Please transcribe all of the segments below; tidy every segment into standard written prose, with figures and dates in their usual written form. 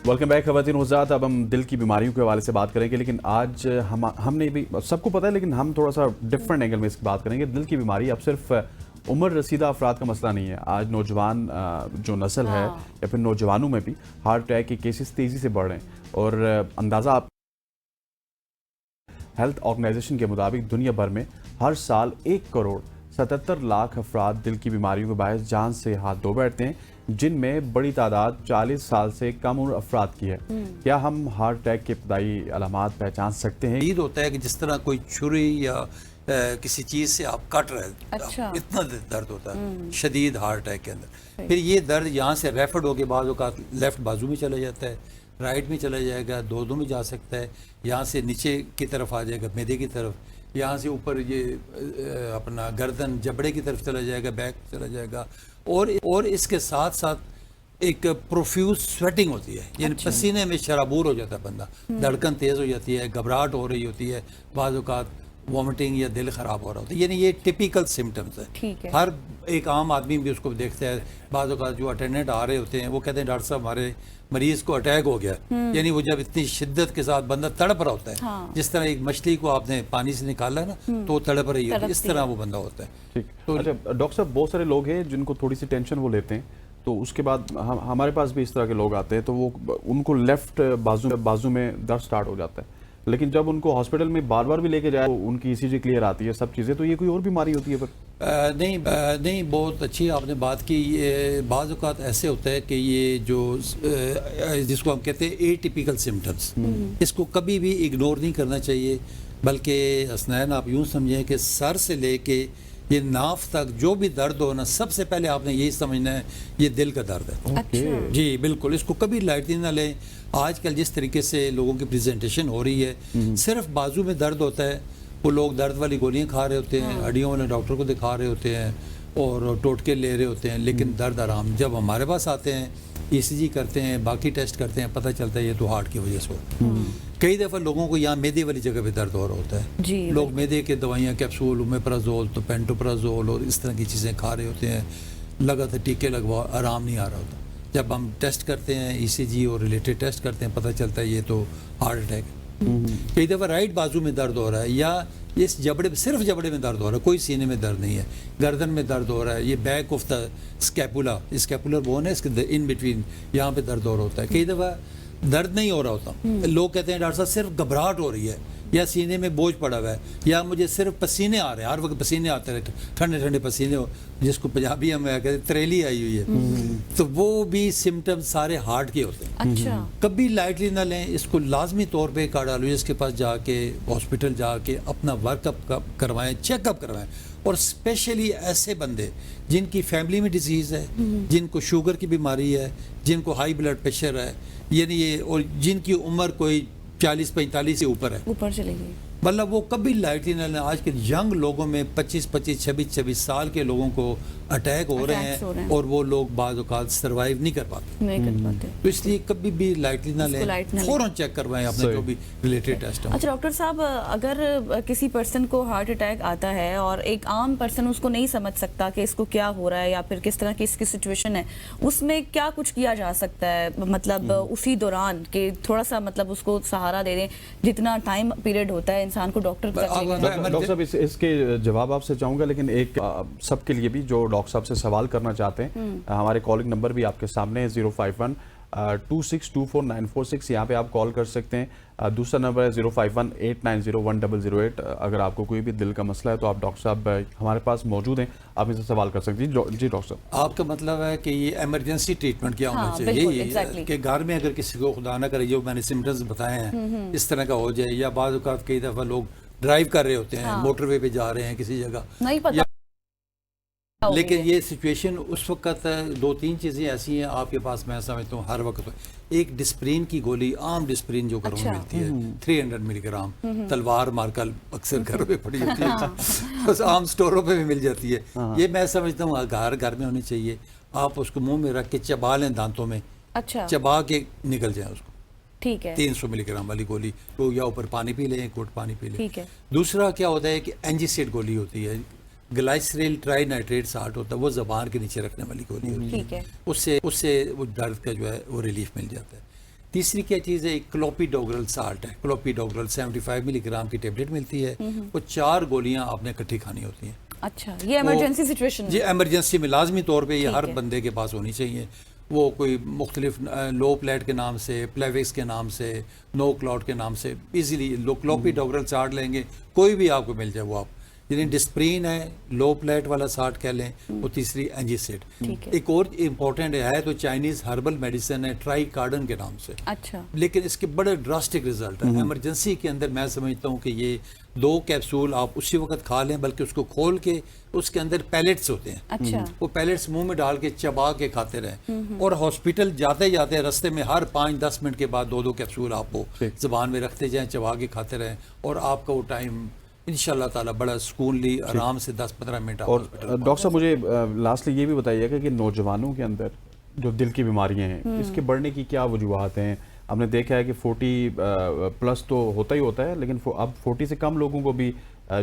Welcome back खवातीन हुज़ात। अब हम दिल की बीमारियों के हवाले से बात करेंगे, लेकिन आज हमने भी सबको पता है, लेकिन हम थोड़ा सा डिफरेंट एंगल में इसकी बात करेंगे। दिल की बीमारी अब सिर्फ उम्र रसीदा अफराद का मसला नहीं है। आज नौजवान जो नस्ल है या फिर नौजवानों में भी हार्ट अटैक के केसेस तेज़ी से बढ़ रहे हैं और अंदाज़ा आप हेल्थ ऑर्गेनाइजेशन के मुताबिक दुनिया भर में हर साल 1,77,00,000 अफराद दिल की बीमारियों के बायस जान से हाथ धो बैठते हैं, जिनमें बड़ी तादाद 40 साल से कम उम्र अफराद की है। क्या हम हार्ट अटैक के इब्तदाई अलामात पहचान सकते हैं? ईद होता है कि जिस तरह कोई छुरी या किसी चीज़ से आप कट रहे हैं, अच्छा। इतना दर्द होता है शदीद हार्ट अटैक के अंदर। फिर ये दर्द यहाँ से रेफर्ड होके बाद औक़ात लेफ़्ट बाजू में चला जाता है, राइट में चला जाएगा, दो में जा सकता है, यहाँ से नीचे की तरफ आ जाएगा मैदे की तरफ, यहाँ से ऊपर ये अपना गर्दन जबड़े की तरफ चला जाएगा, बैक चला जाएगा। और इसके साथ साथ एक प्रोफ्यूज स्वेटिंग होती है, यानी पसीने में शराबूर हो जाता है बंदा, धड़कन तेज़ हो जाती है, घबराहट हो रही होती है, बाज़ औक़ात वॉमिटिंग या दिल ख़राब हो रहा होता है। यानी ये टिपिकल सिम्टम्स है। हर एक आम आदमी भी उसको देखता है। बाज़ औक़ात जो अटेंडेंट आ रहे होते हैं वो कहते हैं डॉक्टर साहब हमारे मरीज़ को अटैक हो गया। यानी वो जब इतनी शिद्दत के साथ बंदा तड़प रहा होता है, हाँ। जिस तरह एक मछली को आपने पानी से निकाला है ना, तो तड़प रही है, इस तरह वो बंदा होता है। ठीक। तो अच्छा डॉक्टर साहब, बहुत सारे लोग हैं जिनको थोड़ी सी टेंशन वो लेते हैं, तो उसके बाद हमारे पास भी इस तरह के लोग आते हैं, तो वो उनको लेफ्ट बाजू में दर्द स्टार्ट हो जाता है, लेकिन जब उनको हॉस्पिटल में बार बार भी लेके जाए तो उनकी ईसीजी क्लियर आती है, सब चीज़ें, तो ये कोई और बीमारी होती है फिर? नहीं, बहुत अच्छी आपने बात की। ये बाज़ औक़ात ऐसे होता है कि ये जो जिसको हम कहते हैं एटिपिकल सिम्टम्स, इसको कभी भी इग्नोर नहीं करना चाहिए, बल्कि हसनैन आप यूँ समझें कि सर से लेके ये नाफ तक जो भी दर्द हो ना, सबसे पहले आपने यही समझना है ये दिल का दर्द है। अच्छा। जी बिल्कुल, इसको कभी लाइटली ना लें। आजकल जिस तरीके से लोगों की प्रेजेंटेशन हो रही है, सिर्फ बाजू में दर्द होता है, वो लोग दर्द वाली गोलियां खा रहे होते हैं, हड्डियों वाले डॉक्टर को दिखा रहे होते हैं और टोटके ले रहे होते हैं, लेकिन दर्द आराम। जब हमारे पास आते हैं, ईसीजी करते हैं, बाकी टेस्ट करते हैं, पता चलता है ये तो हार्ट की वजह से होता है। कई दफ़ा लोगों को यहाँ मैदे वाली जगह पे दर्द हो रहा होता है, लोग मैदे के दवाइयाँ, कैप्सूल, ओमेप्राजोल, तो पेंटोप्राजोल और इस तरह की चीज़ें खा रहे होते हैं, लगातार टीके लगवा, आराम नहीं आ रहा होता। जब हम टेस्ट करते हैं, ईसीजी और रिलेटेड टेस्ट करते हैं, पता चलता है ये तो हार्ट अटैक है। कई दफ़ा राइट बाजू में दर्द हो रहा है, या इस जबड़े, सिर्फ जबड़े में दर्द हो रहा है, कोई सीने में दर्द नहीं है, गर्दन में दर्द हो रहा है, ये back of the scapula, scapular bone है, इसके इन बिटवीन यहाँ पे दर्द हो रहा होता है। कई दफ़ा दर्द नहीं हो रहा होता, लोग कहते हैं डॉक्टर साहब सिर्फ घबराहट हो रही है, या सीने में बोझ पड़ा हुआ है, या मुझे सिर्फ पसीने आ रहे हैं, हर वक्त पसीने आते रहते, ठंडे ठंडे पसीने हो, जिसको पंजाबी हम कहते हैं त्रेली आई हुई है, तो वो भी सिम्टम्स सारे हार्ट के होते हैं। अच्छा। कभी लाइटली ना लें इसको, लाजमी तौर पे कार्डियोलॉजिस्ट के पास जाके, हॉस्पिटल जाके अपना वर्कअप करवाएं, चेकअप करवाएं। और स्पेशली ऐसे बंदे जिनकी फैमिली में डिजीज़ है, जिनको शुगर की बीमारी है, जिनको हाई ब्लड प्रेशर है, यानी ये, और जिनकी उम्र कोई 40-45 से ऊपर है, ऊपर चली गई, मतलब वो कभी लाइटली ना लें। आज के यंग लोगों में 25-25, 26-26 साल के लोगों को अटैक हो रहे हैं, और वो लोग बाज़ औक़ात सर्वाइव नहीं कर पाते। तो इसलिए कभी भी लाइटली ना लें, फ़ौरन चेक करवाएं अपने जो भी रिलेटेड टेस्ट हो। अच्छा डॉक्टर साहब, अगर किसी पर्सन को हार्ट अटैक आता है और एक आम पर्सन उसको नहीं समझ सकता कि इसको क्या हो रहा है या फिर किस तरह की इसकी सिचुएशन है, उसमें क्या कुछ किया जा सकता है? मतलब उसी दौरान के थोड़ा सा मतलब उसको सहारा दे दें, जितना टाइम पीरियड होता है इंसान को डॉक्टर डॉक्टर साहब इसके जवाब आपसे चाहूँगा, लेकिन एक सबके लिए भी जो डॉक्टर साहब से सवाल करना चाहते हैं, हमारे कॉलिंग नंबर भी आपके सामने है 051-2624-946, यहाँ पे आप कॉल कर सकते हैं। दूसरा नंबर है 051-890-1008। अगर आपको कोई भी दिल का मसला है तो आप डॉक्टर साहब हमारे पास मौजूद हैं, आप इनसे सवाल कर सकते हैं। जी डॉक्टर साहब, आपका मतलब है कि ये इमरजेंसी ट्रीटमेंट क्या होना चाहिए? कि घर में अगर किसी को खुदा ना करे जो मैंने सिम्टम्स बताए हैं इस तरह का हो जाए, या बाद औक़ात कई दफ़ा लोग ड्राइव कर रहे होते हैं, मोटरवे पे जा रहे हैं किसी जगह, नहीं पता, लेकिन ये सिचुएशन उस वक्त 2-3 चीज़ें ऐसी हैं आपके पास, मैं समझता हूँ हर वक्त। एक डिस्प्रिन की गोली, आम डिस्प्रिन जो घरों में मिलती है, 300 मिलीग्राम, तलवार मार्कर अक्सर घरों में पड़ी होती है, बस आम स्टोरों पे भी मिल जाती है। ये मैं समझता हूँ घर में होनी चाहिए। आप उसको मुंह में रख के चबा लें दांतों में, अच्छा, चबा के निकल जाए उसको, ठीक है। 300 मिलीग्राम वाली गोली, तो या ऊपर पानी पी लें, घूंट पानी पी लें। ठीक है। दूसरा क्या होता है कि एंजिसिड गोली होती है, ग्लाइसरेल ट्राइनाइट्रेट साल्ट होता है, वो ज़बान के नीचे रखने वाली गोली होती है, उससे वो दर्द का जो है वो रिलीफ मिल जाता है। تیسری کیا چیز ہے، کلوپیڈوگرل سالٹ ہے، کلوپیڈوگرل 75 ملی گرام کی ٹیبلٹ ملتی ہے، وہ 4 گولیاں آپ نے اکٹھی کھانی ہوتی ہیں. اچھا یہ ایمرجنسی سچویشن جی ایمرجنسی میں لازمی طور پہ یہ ہر بندے کے پاس ہونی چاہیے. وہ کوئی مختلف لو پلیٹ کے نام سے، پلیوکس کے نام سے، نو کلاٹ کے نام سے ایزیلی کلوپیڈوگرل سالٹ لیں گے، کوئی بھی آپ کو مل جائے وہ آپ، یعنی ڈسپرین ہے، لو پلیٹ والا سالٹ کہہ لیں، وہ تیسری اینجیسیڈ. ایک اور امپورٹنٹ ہے تو چائنیز ہربل میڈیسن ہے ٹرائی کارڈن کے نام سے. اچھا لیکن اس کے بڑے ڈراسٹک رزلٹ ہیں. ایمرجنسی کے اندر میں سمجھتا ہوں کہ یہ 2 کیپسول آپ اسی وقت کھا لیں، بلکہ اس کو کھول کے اس کے اندر پیلٹس ہوتے ہیں، اچھا وہ پیلٹس منہ میں ڈال کے چبا کے کھاتے رہیں، اور ہاسپٹل جاتے جاتے رستے میں ہر 5-10 منٹ کے بعد 2 کیپسول آپ کو زبان میں رکھتے جائیں، چبا کے کھاتے رہیں، اور آپ کا وہ ٹائم انشاءاللہ تعالیٰ بڑا سکونلی آرام سے 10-15 منٹ. اور ڈاکٹر صاحب مجھے لاسٹلی یہ بھی بتائیے گا کہ نوجوانوں کے اندر جو دل کی بیماریاں ہیں اس کے بڑھنے کی کیا وجوہات ہیں؟ ہم نے دیکھا ہے کہ 40 پلس تو ہوتا ہی ہوتا ہے، لیکن اب 40 سے کم لوگوں کو بھی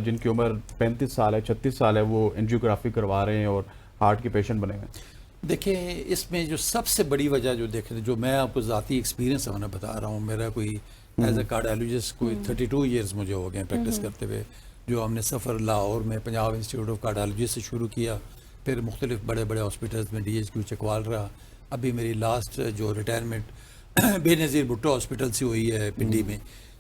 جن کی عمر 35 سال ہے 36 سال ہے وہ انجیوگرافی کروا رہے ہیں اور ہارٹ کے پیشنٹ بنے ہوئے ہیں. دیکھیں اس میں جو سب سے بڑی وجہ جو دیکھیں، جو میں آپ کو ذاتی ایکسپیرینس میں بتا رہا ہوں، میرا کوئی ایز اے کارڈیالوجسٹ کوئی 32 ایئرز مجھے ہو گئے پریکٹس کرتے ہوئے، جو ہم نے سفر لاہور میں پنجاب انسٹیٹیوٹ آف کارڈیالوجی سے شروع کیا، پھر مختلف بڑے بڑے ہاسپٹلز میں DHQ چکوال رہا، ابھی میری لاسٹ جو ریٹائرمنٹ بے نظیر بھٹو ہاسپٹل سے ہوئی ہے پنڈی میں.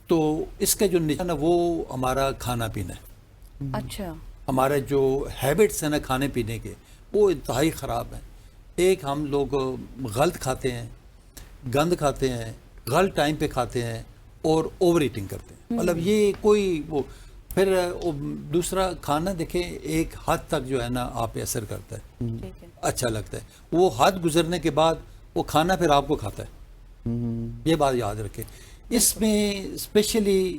تو اس کا جو نشان ہے وہ ہمارا کھانا پینا ہے. اچھا ہمارے جو ہیبٹس ہیں نا کھانے پینے کے، وہ انتہائی خراب ہیں. ایک ہم لوگ غلط کھاتے ہیں، گند کھاتے ہیں، غلط ٹائم پہ کھاتے ہیں، اور اوور ایٹنگ کرتے ہیں. مطلب یہ کوئی وہ پھر دوسرا کھانا دیکھیں ایک حد تک جو ہے نا آپ پہ اثر کرتا ہے، اچھا لگتا ہے، وہ حد گزرنے کے بعد وہ کھانا پھر آپ کو کھاتا ہے. یہ بات یاد رکھیں. اس میں اسپیشلی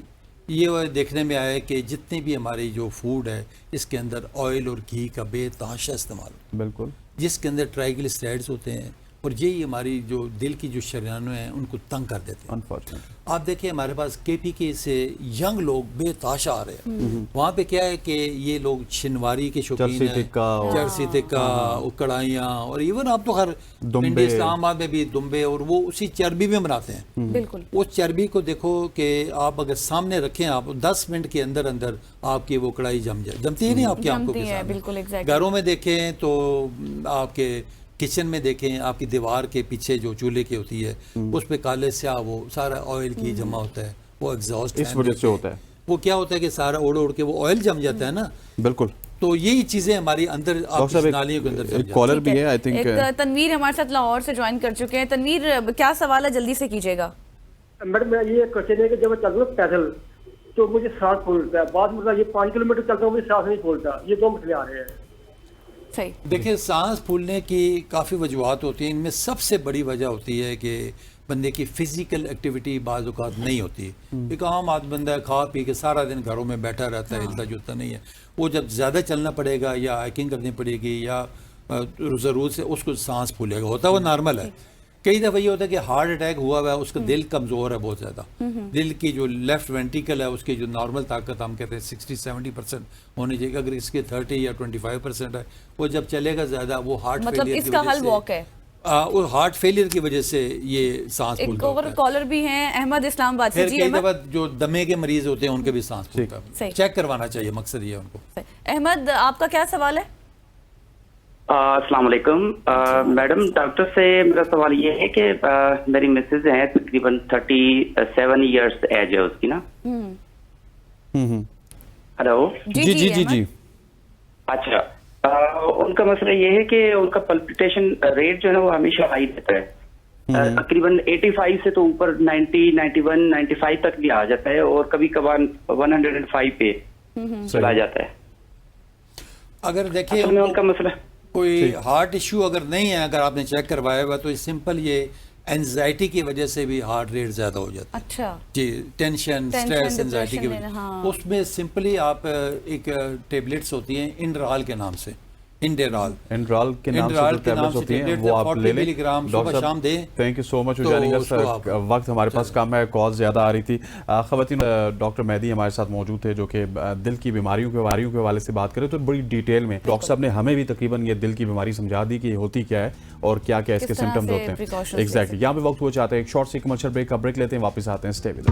یہ دیکھنے میں آیا ہے کہ جتنے بھی ہماری جو فوڈ ہے اس کے اندر آئل اور گھی کا بے تحاشا استعمال، بالکل، جس کے اندر ٹرائیگلیسرائڈز ہوتے ہیں، اور یہی ہماری جو دل کی جو شریانیں ہیں ان کو تنگ کر دیتے ہیں. انفارچونیٹلی آپ دیکھیں ہمارے پاس KPK سے ینگ لوگ بے تحاشا آ رہے ہیں. وہاں پہ کیا ہے کہ یہ لوگ شنواری کے شوقین ہیں، چرسی تکا، کڑھائیاں، اور ایون آپ تو خیر پنڈی اسلام آباد میں بھی دمبے، اور وہ اسی چربی میں بناتے ہیں. بالکل وہ چربی کو دیکھو کہ آپ اگر سامنے رکھیں، آپ 10 منٹ کے اندر اندر آپ کی وہ کڑھائی جمتی ہے نہیں آپ کی آنکھوں کے سامنے. گھروں میں دیکھیں تو آپ کے کچن میں دیکھیں، آپ کی دیوار کے پیچھے جو چولہے کی ہوتی ہے اس پہ کالے سیاہ وہ سارا آئل کی جمع ہوتا ہے، وہ ایگزاسٹ اس وجہ سے ہوتا ہے. وہ کیا ہوتا ہے کہ سارا اڑ کے وہ آئل جم جاتا ہے نا. بالکل. تو یہی چیزیں ہماری اندر آپ کی نالیوں کے اندر جم جاتی ہیں. کالر بھی ہے آئی تھنک. تنویر ہمارے ساتھ لاہور سے جوائن کر چکے ہیں. تنویر کیا سوال ہے جلدی سے کیجیے گا. میڈم یہ کوشچن ہے کہ جب میں چلتا ہوں پیدل تو مجھے سانس پھولتا ہے، بعد میں یہ 5 کلومیٹر چلتا ہوں مجھے سانس نہیں پھولتا. یہ 2 مسئلے آ رہے ہیں. صحیح. دیکھیں سانس پھولنے کی کافی وجوہات ہوتی ہیں، ان میں سب سے بڑی وجہ ہوتی ہے کہ بندے کی فزیکل ایکٹیویٹی بعض اوقات نہیں ہوتی. ایک عام آدمی بندہ ہے کھا پی کے سارا دن گھروں میں بیٹھا رہتا ہے، ہلتا جلتا نہیں ہے. وہ جب زیادہ چلنا پڑے گا یا ہائکنگ کرنی پڑے گی یا ضرورت سے اس کو سانس پھولے گا، ہوتا ہے وہ نارمل ہے. کئی دفعہ یہ ہوتا ہے کہ ہارٹ اٹیک ہوا ہوا ہے، اس کا دل کمزور ہے بہت زیادہ. دل کی جو لیفٹ وینٹریکل ہے اس کی جو نارمل طاقت ہم کہتے ہیں 60-70% ہونی چاہیے. اگر اس کے 30 یا 25% ہے، وہ جب چلے گا زیادہ وہ ہارٹ مطلب اس کا حل واک ہے. ہارٹ فیلئر کی وجہ سے یہ سانس پھولتا ہے. ایک کالر بھی ہیں احمد اسلام آباد سے. پھر کئی دفعہ جو دمے کے مریض ہوتے ہیں ان کے بھی سانس پھولتا ہے. چیک کروانا چاہیے، مقصد یہ ہے ان کو. احمد آپ کا کیا سوال ہے؟ السلام علیکم میڈم. ڈاکٹر سے میرا سوال یہ ہے کہ میری مسز ہیں تقریباً 37 ایئرس ایج ہے اس کی نا. ہلو. جی جی جی جی. اچھا ان کا مسئلہ یہ ہے کہ ان کا پلپیٹیشن ریٹ جو ہے نا وہ ہمیشہ ہائی رہتا ہے. تقریباً 85 سے تو اوپر 90 91 95 تک بھی آ جاتا ہے، اور کبھی کبھار 105 پہ چلا جاتا ہے. اگر دیکھیں ان کا مسئلہ کوئی ہارٹ ایشو اگر نہیں ہے، اگر آپ نے چیک کروایا ہوا تو سمپل یہ اینزائٹی کی وجہ سے بھی ہارٹ ریٹ زیادہ ہو جاتا ہے. اچھا جی، ٹینشن سٹریس اینزائٹی کی وجہ اس میں سمپلی آپ ایک ٹیبلٹس ہوتی ہیں انڈرال کے نام سے، इंडेरॉल एंड्रॉल के नाम से एंड्रॉल जो के नाम टैबलेट्स से होती हैं टेबलेट वो आप 40 ले लें। मिलीग्राम डॉक्टर सुबह शाम साहब दें। थैंक यू सो मच तो जानिएगा उसको आप- वक्त हमारे पास कम है, कॉल ज़्यादा आ रही थी। ख़वातीन डॉक्टर मेहदी हमारे साथ मौजूद थे जो कि दिल की बीमारियों के हवाले से बात करें तो बड़ी डिटेल में डॉक्टर साहब ने हमें भी तकरीबन ये दिल की बीमारी समझा दी कि ये होती क्या है और क्या क्या इसके किस तरह सिम्टम्स से होते हैं। precautions ले एग्जैक्टली, सकते यहाँ पे वक्त हुआ चाहते हैं एक शॉर्ट सी कमर्शियल ब्रेक का ब्रेक लेते हैं, वापस आते हैं, स्टे विद